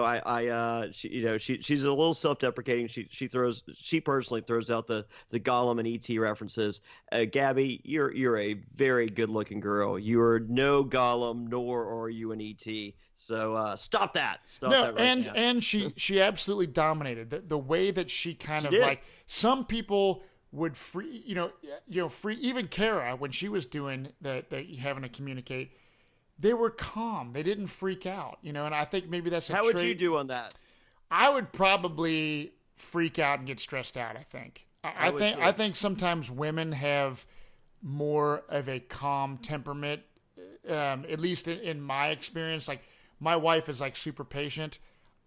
a little self-deprecating. She personally throws out the Gollum and ET references. Gabby, you're a very good-looking girl. You are no Gollum, nor are you an ET. So stop that. That right now.
And she absolutely dominated the way that she kind of
did.
Some people would free even Kara, when she was doing the having to communicate, they were calm. They didn't freak out, and I think maybe that's a
How
trait.
would you do on that?
I would probably freak out and get stressed out. I think sometimes women have more of a calm temperament, at least in my experience. Like, my wife is super patient.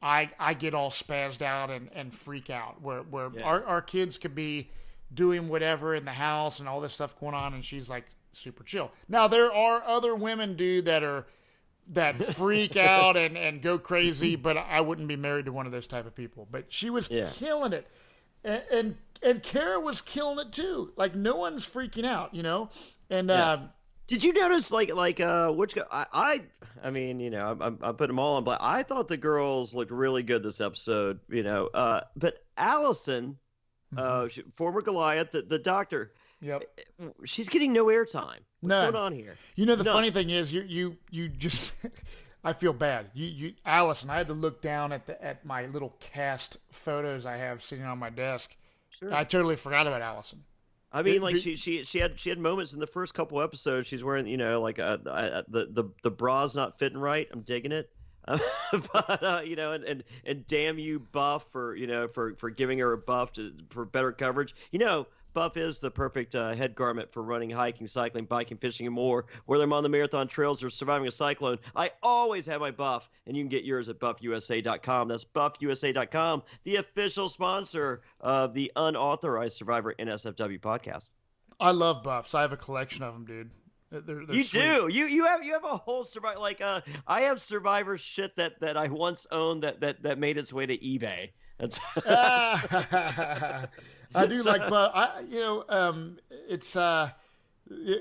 I get all spazzed out and freak out. Where our kids could be doing whatever in the house and all this stuff going on, and she's super chill. Now there are other women, dude, that freak out and go crazy, but I wouldn't be married to one of those type of people. But she was killing it, and Kara was killing it too. No one's freaking out, and.
Did you notice which I mean, I'm putting them all on, but I thought the girls looked really good this episode, but Allison, former Goliath, the doctor, she's getting no airtime. What's going on here?
The funny thing is, you just I feel bad. You Allison, I had to look down at my little cast photos I have sitting on my desk.
Sure.
I totally forgot about Allison.
I mean, she had moments in the first couple episodes. She's wearing, the bra's not fitting right. I'm digging it, but and damn you, Buff, for giving her a buff for better coverage. Buff is the perfect head garment for running, hiking, cycling, biking, fishing, and more. Whether I'm on the marathon trails or surviving a cyclone, I always have my buff, and you can get yours at buffusa.com. That's buffusa.com, the official sponsor of the Unauthorized Survivor NSFW podcast.
I love buffs. I have a collection of them, dude. They're
you
sweet.
do. You have a whole Survivor. I have Survivor shit that I once owned that made its way to eBay.
I do like, but it's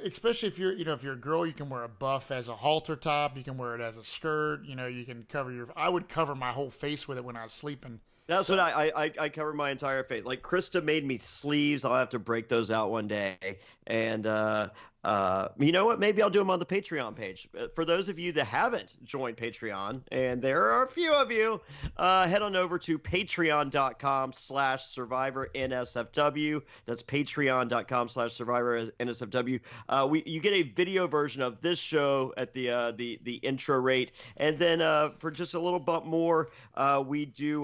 especially if you're a girl, you can wear a buff as a halter top. You can wear it as a skirt. You can cover I would cover my whole face with it when I was sleeping.
That's what I cover my entire face. Like Krista made me sleeves. I'll have to break those out one day. And you know what? Maybe I'll do them on the Patreon page. For those of you that haven't joined Patreon, and there are a few of you, head on over to patreon.com/Survivor NSFW. That's patreon.com/Survivor NSFW. You get a video version of this show at the intro rate, and then for just a little bit more, we do.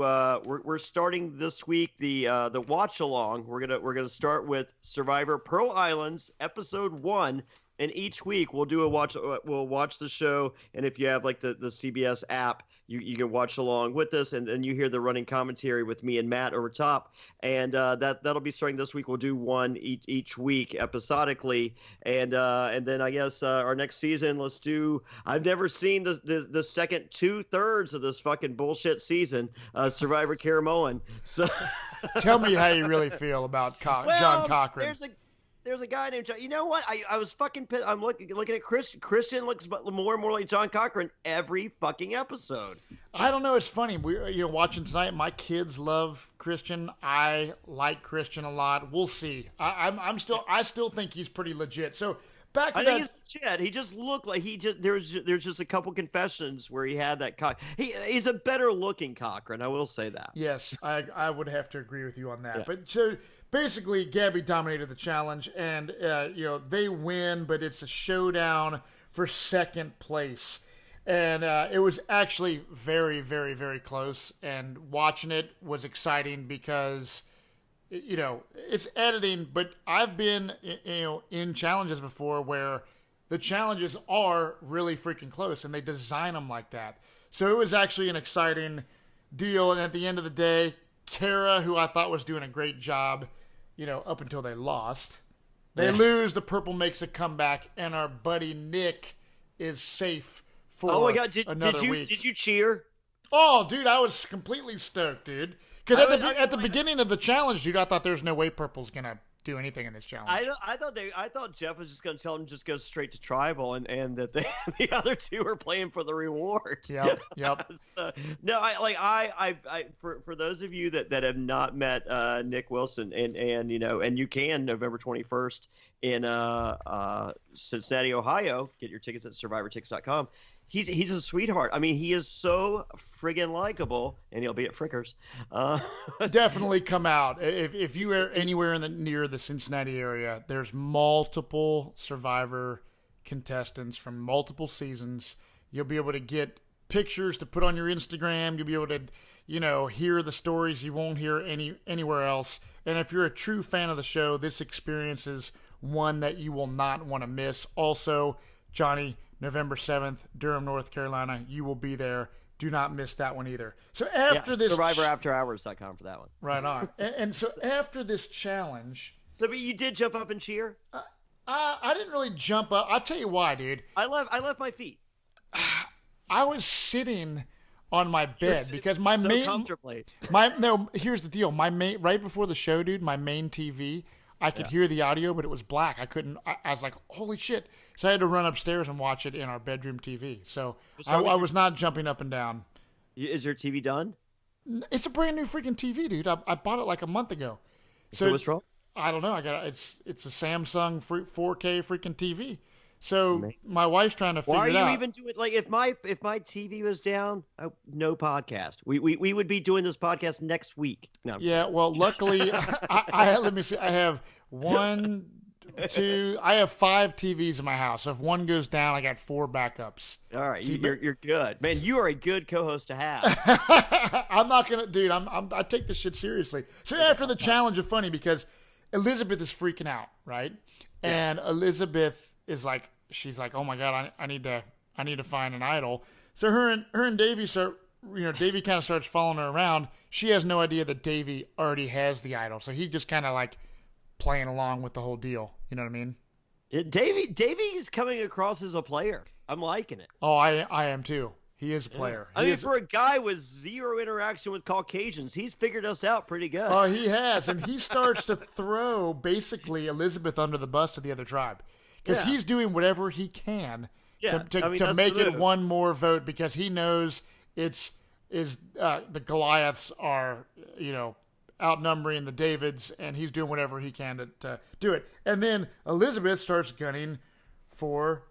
We're starting this week the watch along. We're gonna start with Survivor Pearl Islands episode 1. And each week we'll watch the show, and if you have like the CBS app, you can watch along with us, and then you hear the running commentary with me and Matt over top, and that'll be starting this week. We'll do one each week episodically, and then I guess our next season, let's do. I've never seen the second 2/3 of this fucking bullshit season, Survivor Caramoan. So
tell me how you really feel about John Cochran.
There's a guy named John. You know what? I was fucking pissed. I'm looking at Christian. Christian looks more and more like John Cochran every fucking episode.
I don't know. It's funny. We watching tonight. My kids love Christian. I like Christian a lot. We'll see. I still think he's pretty legit. So back to
I think he's legit. He just looked like there's just a couple confessions where he had that he's a better looking Cochran. I will say that.
Yes, I would have to agree with you on that.
Yeah.
But so basically, Gabby dominated the challenge, and they win, but it's a showdown for second place, and it was actually very, very, very close. And watching it was exciting because it's editing, but I've been in challenges before where the challenges are really freaking close, and they design them like that. So it was actually an exciting deal, and at the end of the day, Kara, who I thought was doing a great job, up until they lost. They lose, the purple makes a comeback, and our buddy Nick is safe for
oh my God,
another week.
Did you cheer?
Oh, dude, I was completely stoked, dude. Because at the beginning of the challenge, dude, I thought there's no way purple's going to do anything in this challenge.
I thought Jeff was just going to tell them just go straight to tribal, and that the other two are playing for the reward.
Yep.
So, no, for those of you that have not met Nick Wilson, and you can November 21st in Cincinnati, Ohio, get your tickets at survivortix.com. He's a sweetheart. I mean, he is so friggin' likable, and he'll be at Frickers.
Definitely come out. If you are anywhere near the Cincinnati area, there's multiple Survivor contestants from multiple seasons. You'll be able to get pictures to put on your Instagram. You'll be able to, hear the stories you won't hear anywhere else. And if you're a true fan of the show, this experience is one that you will not want to miss. Also, Jonny, November 7th, Durham, North Carolina. You will be there. Do not miss that one either. So after this...
SurvivorAfterHours.com for that one.
Right on. and so after this challenge...
So, but you did jump up and cheer?
I didn't really jump up. I'll tell you why, dude.
I left my feet.
I was sitting on my bed because my main...
comfortably.
Here's the deal. Right before the show, dude, my main TV... I could hear the audio, but it was black. I couldn't. I was like, holy shit. So I had to run upstairs and watch it in our bedroom TV. So I was not jumping up and down.
Is your TV done?
It's a brand new freaking TV, dude. I bought it like a month ago.
So what's wrong?
I don't know. It's a Samsung 4K freaking TV. So my wife's trying to figure it out.
Why are you even doing like if my TV was down, no podcast. We would be doing this podcast next week. No,
yeah, well, luckily, let me see. I have 1, 2. I have 5 TVs in my house. So if one goes down, I got 4 backups.
All right, you're good, man. You are a good co-host to have.
I'm not gonna, dude. I take this shit seriously. So after the challenge, it's funny because Elizabeth is freaking out, right? Yeah. And Elizabeth is like, she's like, oh my God, I need to find an idol. So her and Davey start, Davey kind of starts following her around. She has no idea that Davey already has the idol. So he just kind of like playing along with the whole deal. You know what I mean?
Davey is coming across as a player. I'm liking it.
Oh, I am too. He is a player.
I mean, for a guy with zero interaction with Caucasians, he's figured us out pretty good.
Oh, he has. And he starts to throw, basically, Elizabeth under the bus to the other tribe. Because he's doing whatever he can to make it one more vote, because he knows the Goliaths are, outnumbering the Davids, and he's doing whatever he can to do it. And then Elizabeth starts gunning for,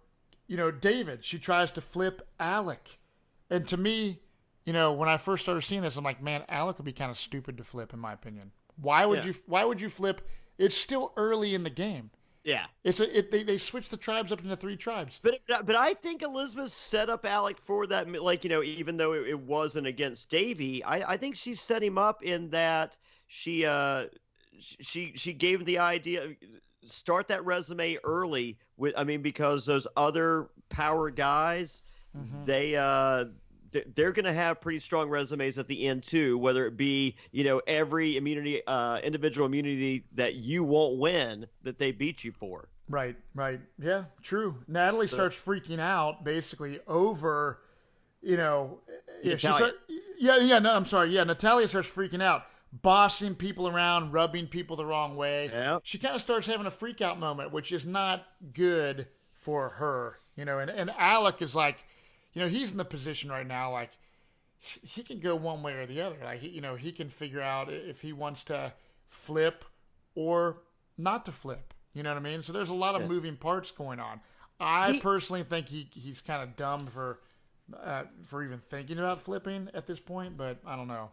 David. She tries to flip Alec. And to me, when I first started seeing this, I'm like, man, Alec would be kind of stupid to flip, in my opinion. Why would you flip? It's still early in the game.
Yeah.
They switched the tribes up into 3 tribes.
But I think Elizabeth set up Alec for that, even though it wasn't against Davey, I think she set him up in that she gave him the idea, start that resume early because those other power guys, they're going to have pretty strong resumes at the end too, whether it be, every immunity, individual immunity that you won't win that they beat you for.
Right. Yeah, true. Natalie starts freaking out basically over,
Natalia.
Natalia starts freaking out, bossing people around, rubbing people the wrong way.
Yeah.
She kind of starts having a freak out moment, which is not good for her, and Alec is like, he's in the position right now, like he can go one way or the other. Like, he can figure out if he wants to flip or not to flip. You know what I mean? So there's a lot of moving parts going on. I personally think he's kind of dumb for even thinking about flipping at this point, but I don't know.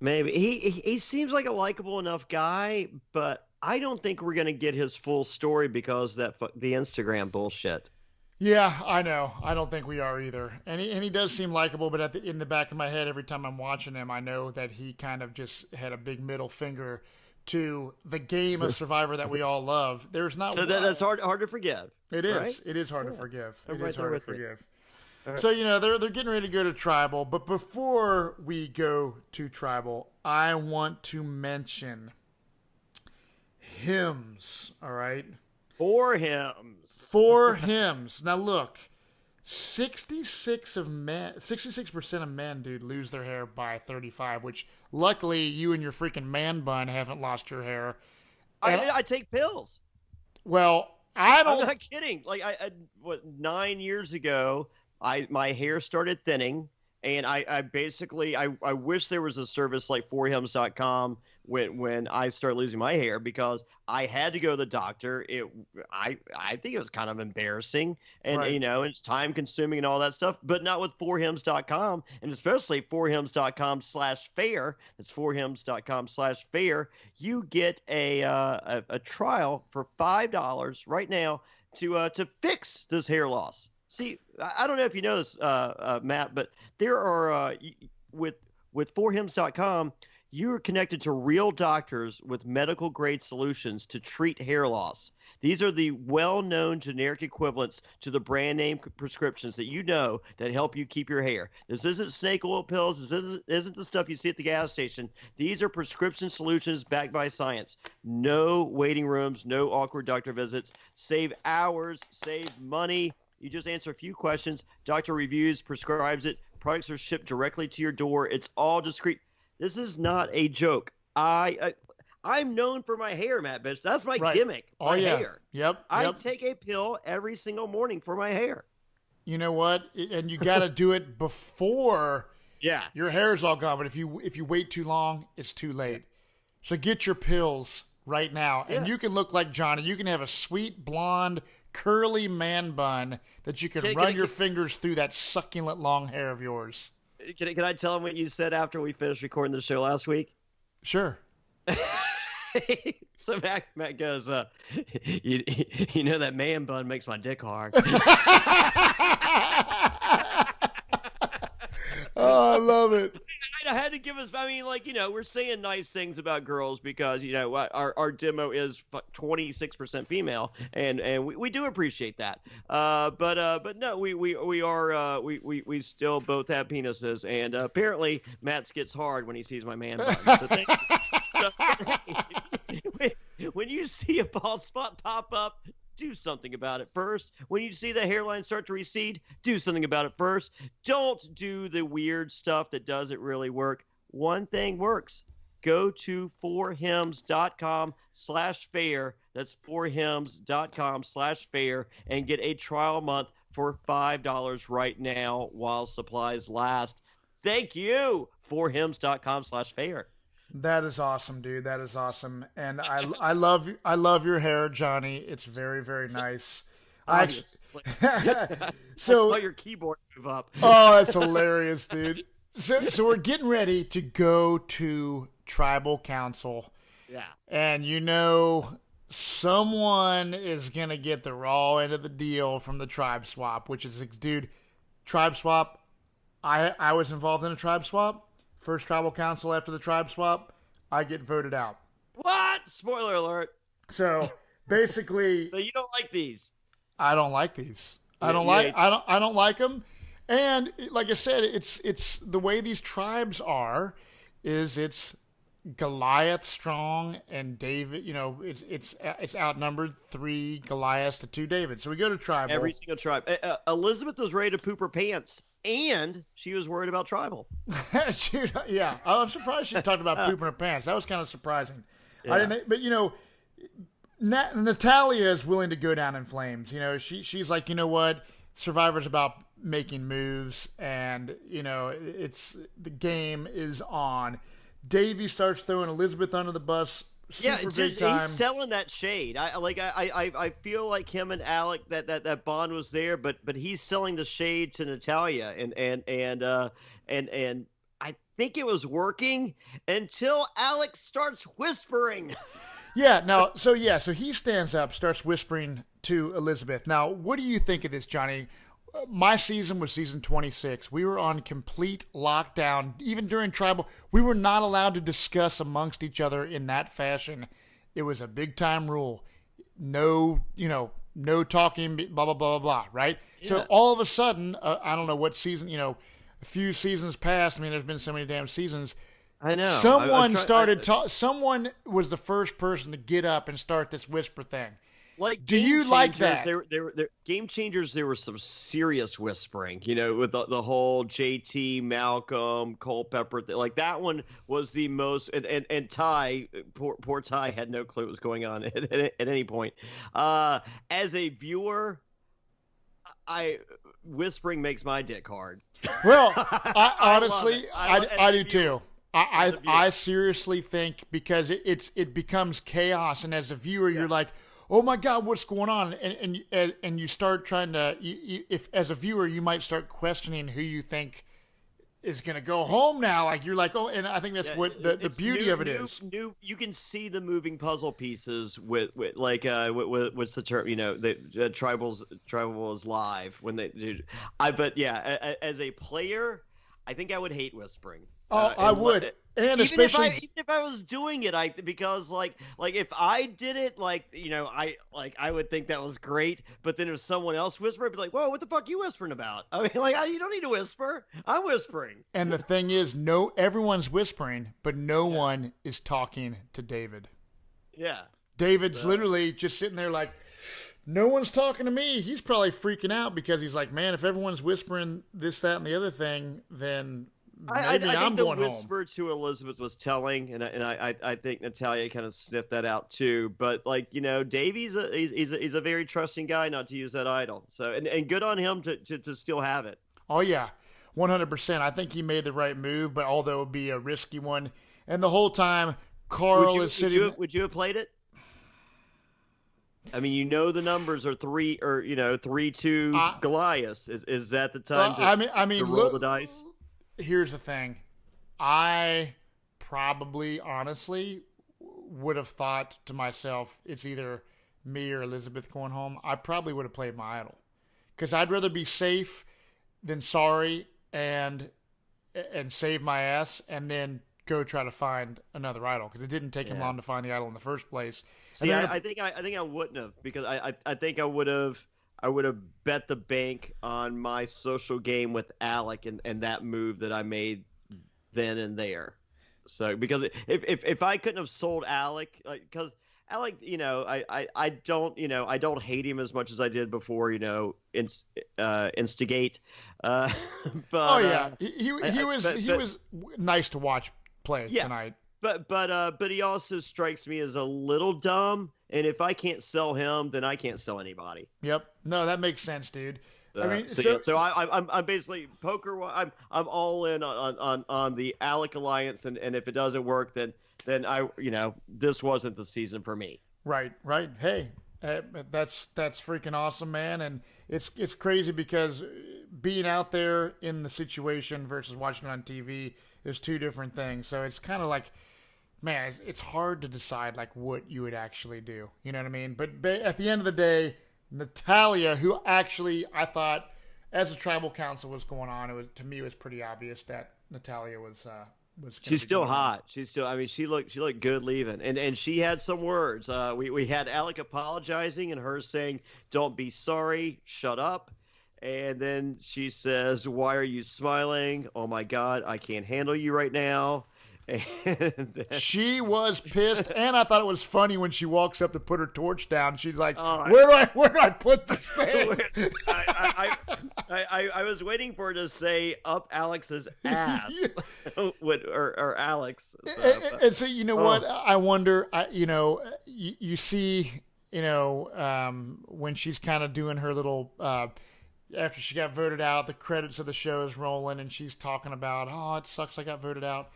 Maybe he seems like a likable enough guy, but I don't think we're going to get his full story because the Instagram bullshit.
Yeah, I know. I don't think we are either. And he does seem likable, but in the back of my head, every time I'm watching him, I know that he kind of just had a big middle finger to the game of Survivor that we all love. There's not.
So that's hard to forgive.
It is.
Right?
It is hard to forgive.
I'm
It
right
is
there
hard to
with you.
forgive.
Right.
So, they're getting ready to go to Tribal. But before we go to Tribal, I want to mention hymns, all right?
4 hymns.
4 hymns. Now, look, 66% of men, dude, lose their hair by 35, which luckily you and your freaking man bun haven't lost your hair.
I take pills.
Well, I don't.
I'm not kidding. Like 9 years ago, my hair started thinning, and I basically wish there was a service like 4hims.com when I started losing my hair, because I had to go to the doctor. I think it was kind of embarrassing, and
Right.
It's time consuming and all that stuff, but not with 4hims.com, and especially 4hims.com/fair. That's 4hims.com/fair. You get a trial for $5 right now to fix this hair loss. See, I don't know if you know this, Matt, but there are with 4hims.com, you're connected to real doctors with medical grade solutions to treat hair loss. These are the well-known generic equivalents to the brand name prescriptions that help you keep your hair. This isn't snake oil pills. This isn't the stuff you see at the gas station. These are prescription solutions backed by science. No waiting rooms, no awkward doctor visits. Save hours, save money. You just answer a few questions. Doctor reviews, prescribes it. Products are shipped directly to your door. It's all discreet. This is not a joke. I'm known for my hair, Matt Bish. That's my gimmick. My hair.
Yep.
I take a pill every single morning for my hair.
You know what? And you got to do it before your hair's all gone. But if you wait too long, it's too late. So get your pills right now, and you can look like Jonny. You can have a sweet blonde curly man bun that you can run your fingers through that succulent long hair of yours.
Can I tell him what you said after we finished recording the show last week?
Sure.
So Matt goes, you know that man bun makes my dick hard.
Oh, I love it.
I had to give us, we're saying nice things about girls because, our demo is 26% female, and we do appreciate that. But no, we still both have penises, and apparently Matt's gets hard when he sees my man bun. So thank you. When you see a bald spot pop up, do something about it first. When you see the hairline start to recede, do something about it first. Don't do the weird stuff that doesn't really work. One thing works. Go to forhims.com/fair. That's forhims.com/fair and get a trial month for $5 right now while supplies last. Thank you, forhims.com/fair.
That is awesome, dude. That is awesome, and I love your hair, Johnny. It's very, very nice. I
saw your keyboard move up.
Oh, that's hilarious, dude. So we're getting ready to go to tribal council.
Yeah.
And someone is gonna get the raw end of the deal from the tribe swap, which is, dude, tribe swap. I was involved in a tribe swap. First tribal council after the tribe swap, I get voted out.
What? Spoiler alert.
So basically,
so you don't like these?
I don't like these. I don't like them. And like I said, it's the way these tribes are. It's Goliath strong and David. It's outnumbered 3 Goliaths to 2 David. So we go to tribal.
Every single tribe. Elizabeth was ready to poop her pants. And she was worried about tribal.
Yeah, I'm surprised she talked about pooping her pants. That was kind of surprising. Yeah. I didn't, but Natalia is willing to go down in flames. She's like, you know what, Survivor's about making moves, and it's the game is on. Davey starts throwing Elizabeth under the bus. Big time.
He's selling that shade. I feel like him and Alec, that bond was there, but he's selling the shade to Natalia, and I think it was working until Alec starts whispering.
So he stands up, starts whispering to Elizabeth. Now, what do you think of this, Johnny? My season was season 26. We were on complete lockdown. Even during tribal, we were not allowed to discuss amongst each other in that fashion. It was a big time rule. No talking, blah, blah, blah, blah, blah, right? Yeah. So all of a sudden, I don't know what season, a few seasons passed. I mean, there's been so many damn seasons.
I know.
Someone was the first person to get up and start this whisper thing.
Like,
do you like that?
There game changers. There was some serious whispering, with the whole JT, Malcolm, Culpepper thing. Like, that one was the most. And Ty, poor Ty, had no clue what was going on at any point. As a viewer, whispering makes my dick hard.
Well, honestly, I do too. I seriously think, because it becomes chaos, and as a viewer, you're like, oh my God, what's going on? And you start trying to, if as a viewer, you might start questioning who you think is going to go home now. Like, you're like, oh, and I think that's what the beauty of it is.
You can see the moving puzzle pieces with what's the term? The tribal is live when they do. But yeah, as a player, I think I would hate whispering.
I would. And
even
especially
if I was doing it, because if I did it, I would think that was great. But then if someone else whispered, I'd be like, "Whoa, what the fuck you whispering about?" I mean, you don't need to whisper. I'm whispering.
And the thing is, everyone's whispering, but no one is talking to David.
Yeah.
David's literally just sitting there like, no one's talking to me. He's probably freaking out because he's like, man, if everyone's whispering this, that, and the other thing, then maybe I'm going home.
I think the whisper to Elizabeth was telling, and I think Natalia kind of sniffed that out too. But Davey's he's a very trusting guy, not to use that idol. So and good on him to still have it.
Oh yeah, 100%. I think he made the right move, but although it would be a risky one, and the whole time Carl is sitting.
Would you have played it? I mean, the numbers are 3-2 Goliath. Is that the time to roll the dice?
Here's the thing. I probably, honestly, would have thought to myself, it's either me or Elizabeth going home. I probably would have played my idol. Because I'd rather be safe than sorry and save my ass and then go try to find another idol. Because it didn't take him long to find the idol in the first place.
See, I think I wouldn't have, because I think I would have bet the bank on my social game with Alec and that move that I made then and there. So because if I couldn't have sold Alec, because Alec, I don't, I don't hate him as much as I did before, instigate. But
Oh yeah, he
but,
was nice to watch play
yeah,
tonight.
but he also strikes me as a little dumb. And if I can't sell him, then I can't sell anybody.
Yep. No, that makes sense, dude. I mean,
so I'm basically poker. I'm all in on the Alec alliance, and if it doesn't work, then I this wasn't the season for me.
Right. Hey, that's freaking awesome, man. And it's crazy because being out there in the situation versus watching it on TV is two different things. So it's kind of like, man, it's hard to decide like what you would actually do. You know what I mean? But at the end of the day, Natalia, who actually I thought, as the tribal council was going on, it was pretty obvious that Natalia was.
She's still hot. She's still. I mean, she looked good leaving, and she had some words. We had Alec apologizing and her saying, "Don't be sorry, shut up." And then she says, "Why are you smiling? Oh my God, I can't handle you right now." And
she was pissed, and I thought it was funny when she walks up to put her torch down. She's like, "Where do I put this thing?"
I was waiting for her to say "up Alex's ass" or Alex.
And so you know what? I wonder. You see, when she's kind of doing her little. After she got voted out, the credits of the show is rolling, and she's talking about, "Oh, it sucks, I got voted out."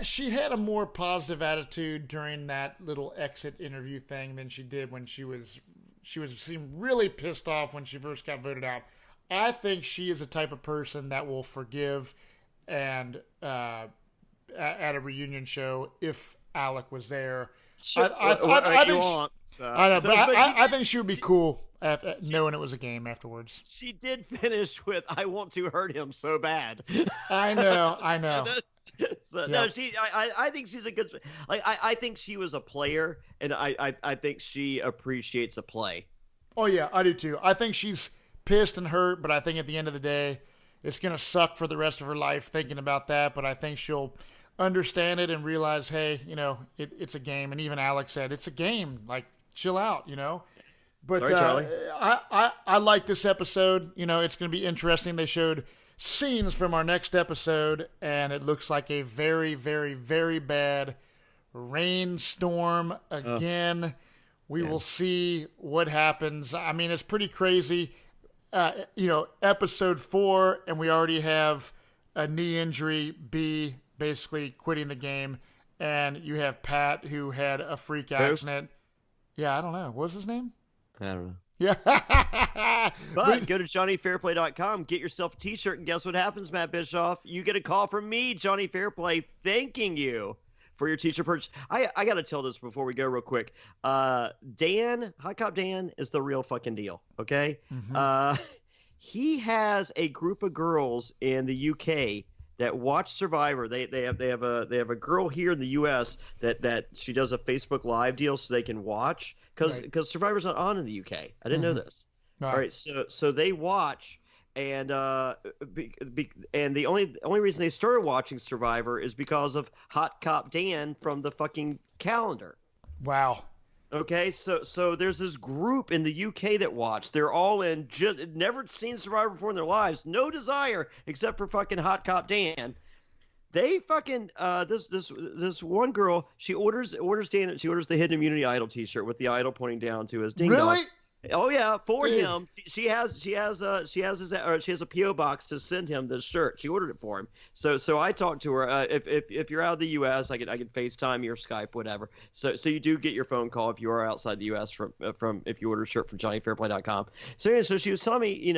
She had a more positive attitude during that little exit interview thing than she did when she seemed really pissed off when she first got voted out. I think she is the type of person that will forgive and at a reunion show if Alec was there. I think she would be cool knowing it was a game afterwards.
She did finish with, "I want to hurt him so bad."
I know.
So, no, I think she's a good. Like, I think she was a player, and I think she appreciates a play.
Oh yeah, I do too. I think she's pissed and hurt, but I think at the end of the day, it's gonna suck for the rest of her life thinking about that. But I think she'll understand it and realize, hey, it's a game. And even Alex said, "It's a game. Like, chill out," But
Sorry,
I like this episode. It's gonna be interesting. They showed scenes from our next episode, and it looks like a very, very, very bad rainstorm again. We will see what happens. I mean, it's pretty crazy. Episode 4, and we already have a knee injury, B basically quitting the game, and you have Pat who had a freak accident. Yeah, I don't know. What was his name?
I don't know.
Yeah.
But go to JohnnyFairplay.com, get yourself a t-shirt, and guess what happens, Matt Bischoff? You get a call from me, Johnny Fairplay, thanking you for your t-shirt purchase. I got to tell this before we go real quick. Dan, Hot Cop Dan, is the real fucking deal, okay? Mm-hmm. He has a group of girls in the UK that watch Survivor. They have a girl here in the US that she does a Facebook Live deal so they can watch. Because Survivor's not on in the UK. I didn't know this. All right, so they watch, and the only reason they started watching Survivor is because of Hot Cop Dan from the fucking calendar.
Wow.
Okay, so there's this group in the UK that watch. They're all in, never seen Survivor before in their lives, no desire except for fucking Hot Cop Dan. They fucking this one girl, she orders Dan, she orders the Hidden Immunity Idol T-shirt with the idol pointing down to his ding dong.
Really?
Oh yeah, for him. She has a PO box to send him this shirt. She ordered it for him. So I talked to her. If you're out of the U.S., I can FaceTime you or Skype, whatever. So you do get your phone call if you are outside the U.S. from if you order a shirt from JohnnyFairplay.com. So she was telling me,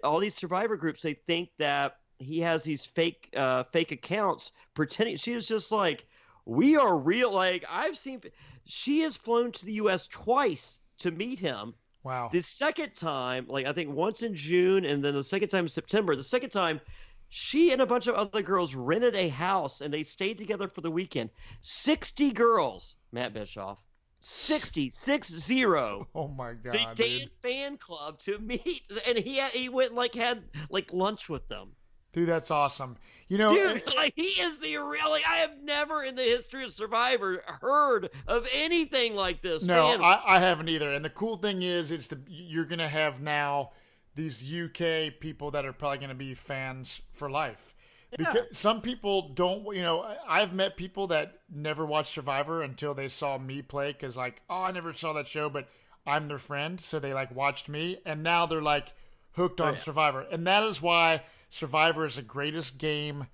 all these Survivor groups, they think that he has these fake accounts pretending. She was just like, we are real. Like, I've seen. She has flown to the U.S. twice to meet him.
Wow.
The second time, I think once in June and then the second time in September. The second time, she and a bunch of other girls rented a house and they stayed together for the weekend. 60 girls, Matt Bischoff. 60.
Oh my God.
The Dan fan club to meet, and he went had lunch with them.
Dude, that's awesome. You know,
Dude, like, he is the really. I have never in the history of Survivor heard of anything like this.
no,
Man.
I haven't either. And the cool thing is, you're going to have now these UK people that are probably going to be fans for life. Because some people don't, I've met people that never watched Survivor until they saw me play because, like, oh, I never saw that show, but I'm their friend. So they, like, watched me. And now they're, like, hooked on Survivor. And that is why Survivor is the greatest game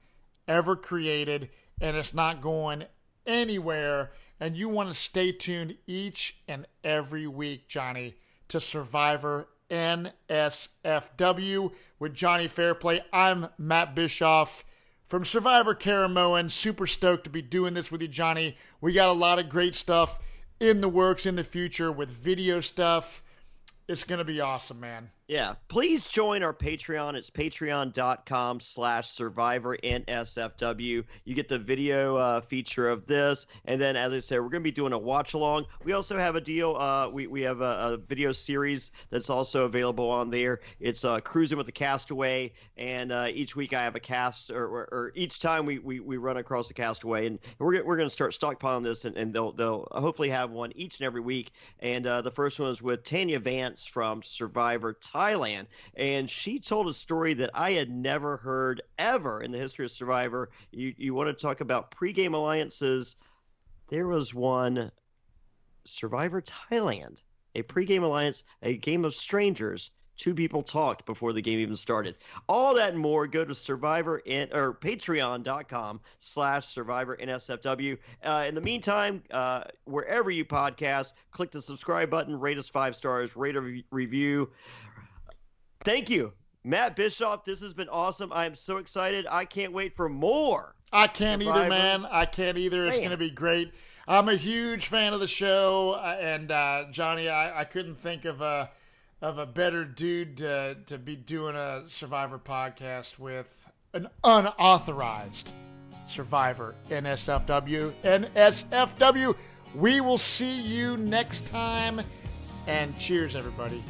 ever created. And it's not going anywhere. And you want to stay tuned each and every week, Jonny, to Survivor NSFW with Jonny Fairplay. I'm Matt Bischoff from Survivor Caramoan. Super stoked to be doing this with you, Jonny. We got a lot of great stuff in the works in the future with video stuff. It's going to be awesome, man.
Yeah, please join our Patreon. It's patreon.com/Survivor NSFW. You get the video feature of this. And then, as I said, we're going to be doing a watch along. We also have a deal. We have a video series that's also available on there. It's Cruising with the Castaway. And each week I have a cast, or each time we run across a castaway. And we're going to start stockpiling this, and they'll hopefully have one each and every week. And the first one is with Tanya Vance from Survivor Thailand, and she told a story that I had never heard ever in the history of Survivor. You want to talk about pregame alliances? There was one, Survivor Thailand, a pregame alliance, a game of strangers. Two people talked before the game even started. All that and more, go to patreon.com/Survivor NSFW. In the meantime, wherever you podcast, click the subscribe button, rate us 5 stars, rate a review. Thank you, Matt Bischoff. This has been awesome. I am so excited. I can't wait for more.
I can't either, man. I can't either. It's
Man.
going to be great. I'm a huge fan of the show, and Jonny, I couldn't think of a better dude to be doing a Survivor podcast with. An unauthorized Survivor NSFW. We will see you next time, and cheers, everybody.